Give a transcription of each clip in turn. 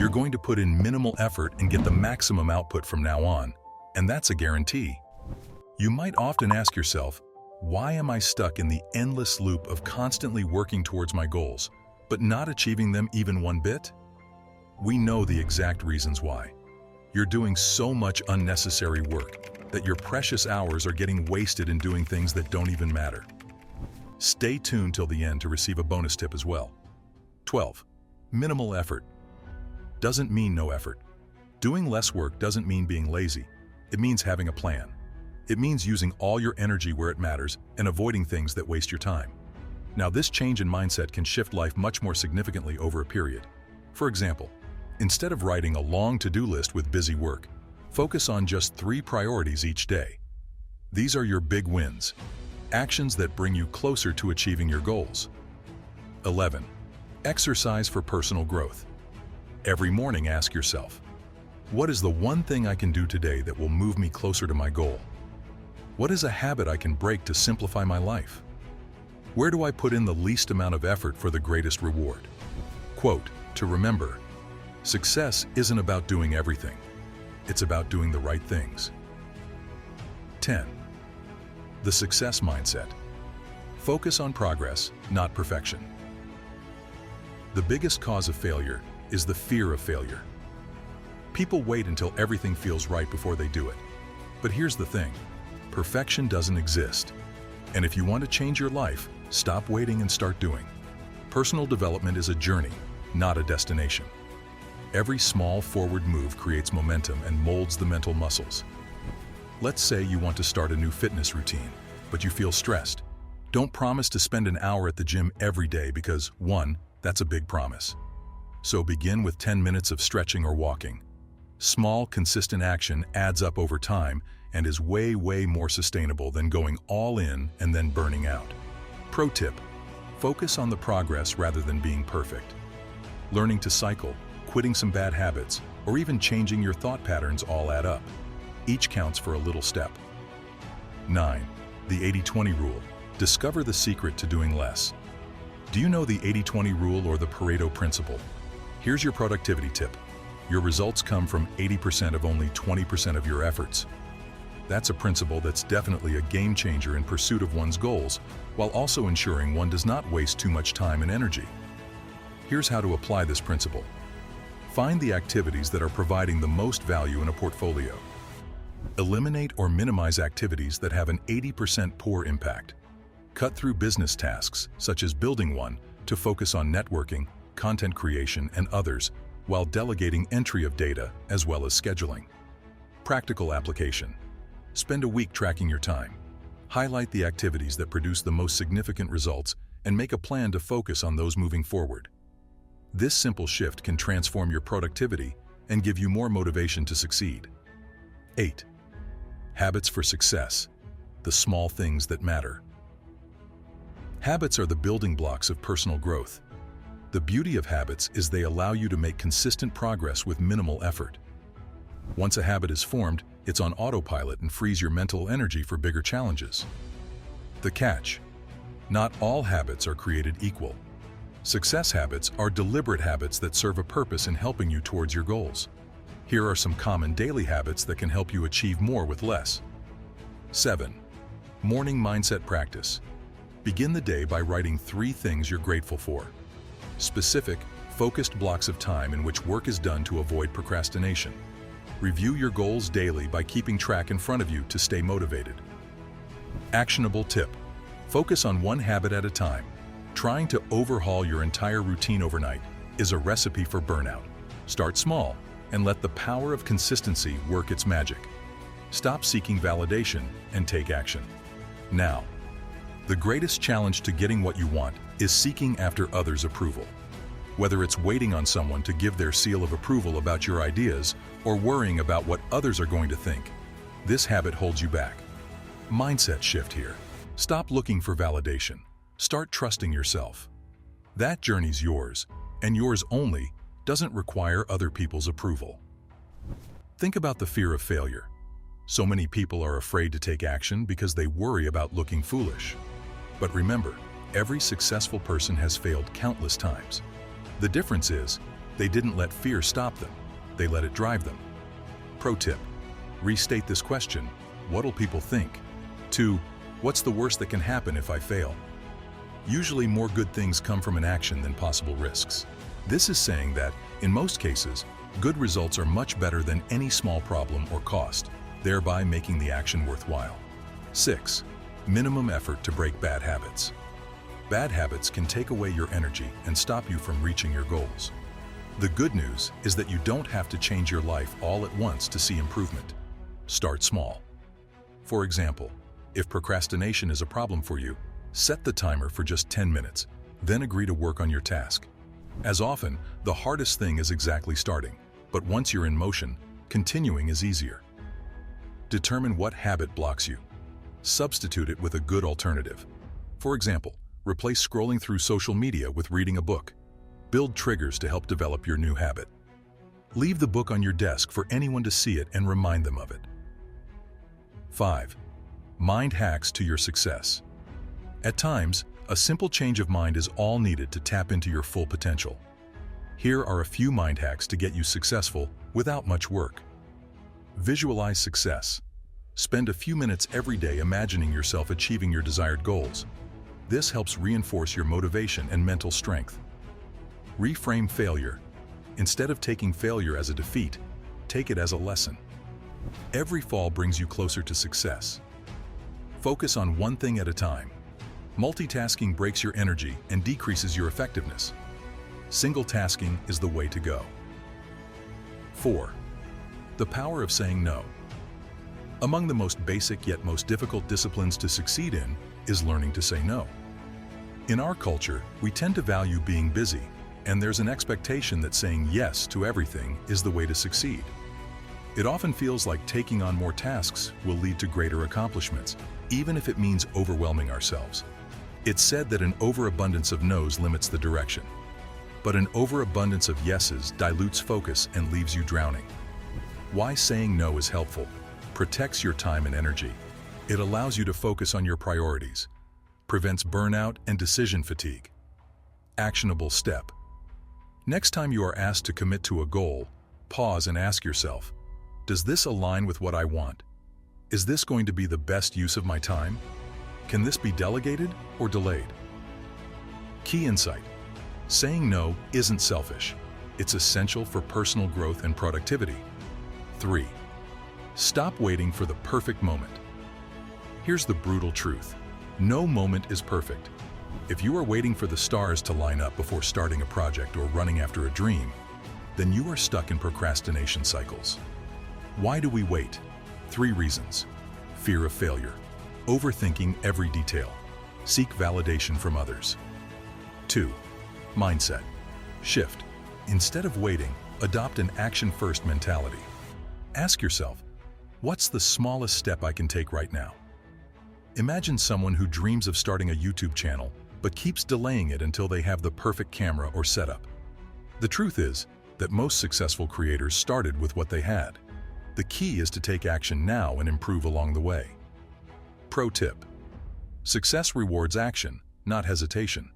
You're going to put in minimal effort and get the maximum output from now on, and that's a guarantee. You might often ask yourself, why am I stuck in the endless loop of constantly working towards my goals, but not achieving them even one bit? We know the exact reasons why. You're doing so much unnecessary work that your precious hours are getting wasted in doing things that don't even matter. Stay tuned till the end to receive a bonus tip as well. 12. Minimal effort doesn't mean no effort. Doing less work doesn't mean being lazy. It means having a plan. It means using all your energy where it matters and avoiding things that waste your time. Now, this change in mindset can shift life much more significantly over a period. For example, instead of writing a long to-do list with busy work, focus on just 3 priorities each day. These are your big wins, actions that bring you closer to achieving your goals. 11. Exercise for personal growth. Every morning, ask yourself, what is the one thing I can do today that will move me closer to my goal? What is a habit I can break to simplify my life? Where do I put in the least amount of effort for the greatest reward? Quote, to remember, success isn't about doing everything. It's about doing the right things. 10. The success mindset. Focus on progress, not perfection. The biggest cause of failure is the fear of failure. People wait until everything feels right before they do it. But here's the thing. Perfection doesn't exist. And if you want to change your life, stop waiting and start doing. Personal development is a journey, not a destination. Every small forward move creates momentum and molds the mental muscles. Let's say you want to start a new fitness routine, but you feel stressed. Don't promise to spend an hour at the gym every day because, 1, that's a big promise. So begin with 10 minutes of stretching or walking. Small, consistent action adds up over time and is way more sustainable than going all in and then burning out. Pro tip, focus on the progress rather than being perfect. Learning to cycle, quitting some bad habits, or even changing your thought patterns all add up. Each counts for a little step. 9. The 80-20 rule. Discover the secret to doing less. Do you know the 80-20 rule or the Pareto principle? Here's your productivity tip. Your results come from 80% of only 20% of your efforts. That's a principle that's definitely a game changer in pursuit of one's goals, while also ensuring one does not waste too much time and energy. Here's how to apply this principle. Find the activities that are providing the most value in a portfolio. Eliminate or minimize activities that have an 80% poor impact. Cut through business tasks, such as building one, to focus on networking, content creation, and others, while delegating entry of data as well as scheduling. Practical application. Spend a week tracking your time. Highlight the activities that produce the most significant results and make a plan to focus on those moving forward. This simple shift can transform your productivity and give you more motivation to succeed. 8. Habits for success. The small things that matter. Habits are the building blocks of personal growth. The beauty of habits is they allow you to make consistent progress with minimal effort. Once a habit is formed, it's on autopilot and frees your mental energy for bigger challenges. The catch: not all habits are created equal. Success habits are deliberate habits that serve a purpose in helping you towards your goals. Here are some common daily habits that can help you achieve more with less. 7. Morning mindset practice. Begin the day by writing 3 things you're grateful for. Specific, focused blocks of time in which work is done to avoid procrastination. Review your goals daily by keeping track in front of you to stay motivated. Actionable tip. Focus on one habit at a time. Trying to overhaul your entire routine overnight is a recipe for burnout. Start small and let the power of consistency work its magic. Stop seeking validation and take action. Now, the greatest challenge to getting what you want is seeking after others' approval. Whether it's waiting on someone to give their seal of approval about your ideas or worrying about what others are going to think, this habit holds you back. Mindset shift here. Stop looking for validation. Start trusting yourself. That journey's yours, and yours only, doesn't require other people's approval. Think about the fear of failure. So many people are afraid to take action because they worry about looking foolish. But remember, every successful person has failed countless times. The difference is, They didn't let fear stop them. They let it drive them. Pro tip: restate this question. What'll people think? 2. What's the worst that can happen if I fail? Usually more good things come from an action than possible risks. This is saying that, in most cases, good results are much better than any small problem or cost, thereby making the action worthwhile. 6. Minimum effort to break bad habits. Bad habits can take away your energy and stop you from reaching your goals. The good news is that you don't have to change your life all at once to see improvement. Start small. For example, if procrastination is a problem for you, set the timer for just 10 minutes, then agree to work on your task. As often, the hardest thing is exactly starting, but once you're in motion, continuing is easier. Determine what habit blocks you. Substitute it with a good alternative. For example, replace scrolling through social media with reading a book. Build triggers to help develop your new habit. Leave the book on your desk for anyone to see it and remind them of it. 5. Mind hacks to your success. At times, a simple change of mind is all needed to tap into your full potential. Here are a few mind hacks to get you successful without much work. Visualize success. Spend a few minutes every day imagining yourself achieving your desired goals. This helps reinforce your motivation and mental strength. Reframe failure. Instead of taking failure as a defeat, take it as a lesson. Every fall brings you closer to success. Focus on one thing at a time. Multitasking breaks your energy and decreases your effectiveness. Single tasking is the way to go. 4. The power of saying no. Among the most basic yet most difficult disciplines to succeed in is learning to say no. In our culture, we tend to value being busy, and there's an expectation that saying yes to everything is the way to succeed. It often feels like taking on more tasks will lead to greater accomplishments, even if it means overwhelming ourselves. It's said that an overabundance of no's limits the direction, but an overabundance of yeses dilutes focus and leaves you drowning. Why saying no is helpful: protects your time and energy. It allows you to focus on your priorities, prevents burnout and decision fatigue. Actionable step. Next time you are asked to commit to a goal, pause and ask yourself, does this align with what I want? Is this going to be the best use of my time? Can this be delegated or delayed? Key insight: saying no isn't selfish. It's essential for personal growth and productivity. 3. Stop waiting for the perfect moment. Here's the brutal truth: no moment is perfect. If you are waiting for the stars to line up before starting a project or running after a dream, then you are stuck in procrastination cycles. Why do we wait? 3 reasons. Fear of failure. Overthinking every detail. Seek validation from others. 2. Mindset. Shift. Instead of waiting, adopt an action-first mentality. Ask yourself, what's the smallest step I can take right now? Imagine someone who dreams of starting a YouTube channel, but keeps delaying it until they have the perfect camera or setup. The truth is that most successful creators started with what they had. The key is to take action now and improve along the way. Pro tip: success rewards action, not hesitation.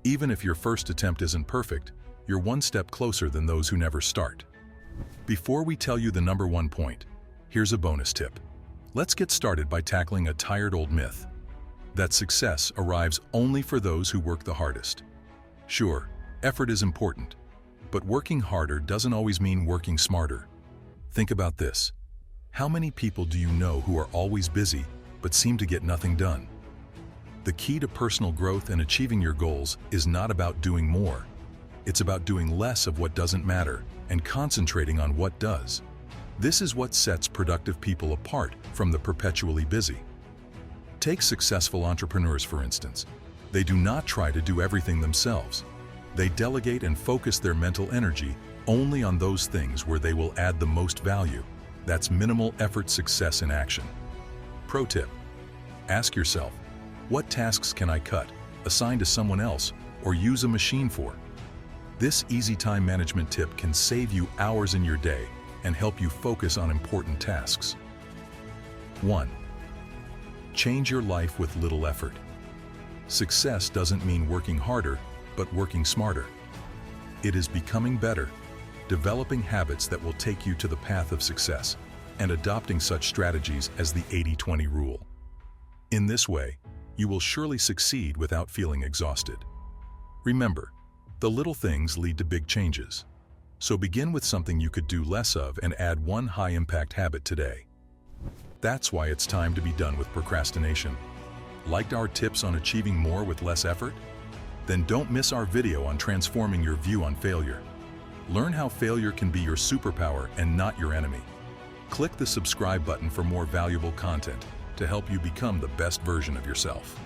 Even if your first attempt isn't perfect, you're one step closer than those who never start. Before we tell you the number 1 point, here's a bonus tip. Let's get started by tackling a tired old myth: that success arrives only for those who work the hardest. Sure, effort is important, but working harder doesn't always mean working smarter. Think about this. How many people do you know who are always busy but seem to get nothing done? The key to personal growth and achieving your goals is not about doing more. It's about doing less of what doesn't matter and concentrating on what does. This is what sets productive people apart from the perpetually busy. Take successful entrepreneurs, for instance. They do not try to do everything themselves. They delegate and focus their mental energy only on those things where they will add the most value. That's minimal effort success in action. Pro tip: ask yourself, what tasks can I cut, assign to someone else, or use a machine for? This easy time management tip can save you hours in your day and help you focus on important tasks. 1. Change your life with little effort. Success doesn't mean working harder, but working smarter. It is becoming better, developing habits that will take you to the path of success, and adopting such strategies as the 80-20 rule. In this way, you will surely succeed without feeling exhausted. Remember, the little things lead to big changes. So begin with something you could do less of and add one high-impact habit today. That's why it's time to be done with procrastination. Liked our tips on achieving more with less effort? Then don't miss our video on transforming your view on failure. Learn how failure can be your superpower and not your enemy. Click the subscribe button for more valuable content to help you become the best version of yourself.